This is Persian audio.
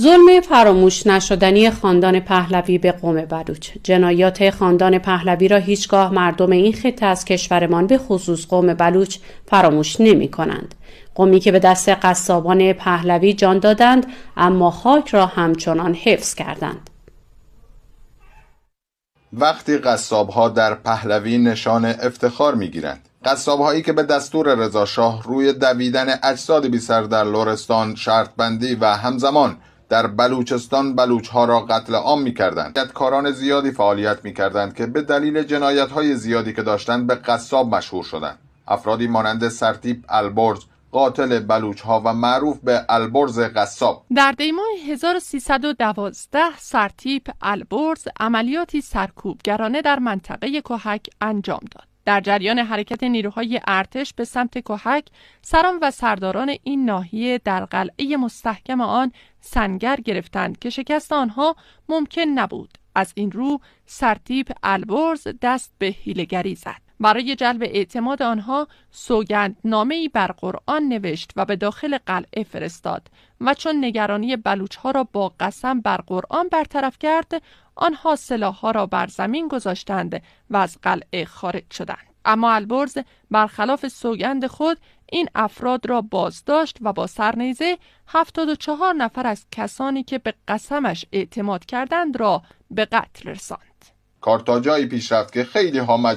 ظلم فراموش نشدنی خاندان پهلوی به قوم بلوچ. جنایات خاندان پهلوی را هیچگاه مردم این خطه از کشورمان به خصوص قوم بلوچ فراموش نمی کنند. قومی که به دست قصابان پهلوی جان دادند اما خاک را همچنان حفظ کردند. وقتی قصاب‌ها در پهلوی نشان افتخار می‌گیرند، قصاب‌هایی که به دستور رضاشاه روی دویدن اجساد بی‌سر در لرستان شرط بندی و همزمان در بلوچستان بلوچ‌ها را قتل عام می‌کردند. جنایتکاران زیادی فعالیت می‌کردند که به دلیل جنایت‌های زیادی که داشتند به قصاب مشهور شدند. افرادی مانند سرتیپ البرز، قاتل بلوچ‌ها و معروف به البرز قصاب. در دیماه 1312 سرتیپ البرز عملیاتی سرکوبگرانه در منطقه کهک انجام داد. در جریان حرکت نیروهای ارتش به سمت کهک، سران و سرداران این ناحیه در قلعه مستحکم آن سنگر گرفتند که شکست آنها ممکن نبود. از این رو سرتیپ البرز دست به حیله‌گری زد. برای جلب اعتماد آنها سوگندنامه‌ای بر قرآن نوشت و به داخل قلعه فرستاد و چون نگرانی بلوچ‌ها را با قسم بر قرآن برطرف کرد، آنها سلاح‌ها را بر زمین گذاشتند و از قلعه خارج شدند. اما البرز برخلاف سوگند خود این افراد را بازداشت و با سرنیزه 74 نفر از کسانی که به قسمش اعتماد کردند را به قتل رساند. کار تا جایی پیش رفت که خیلی ها مجبور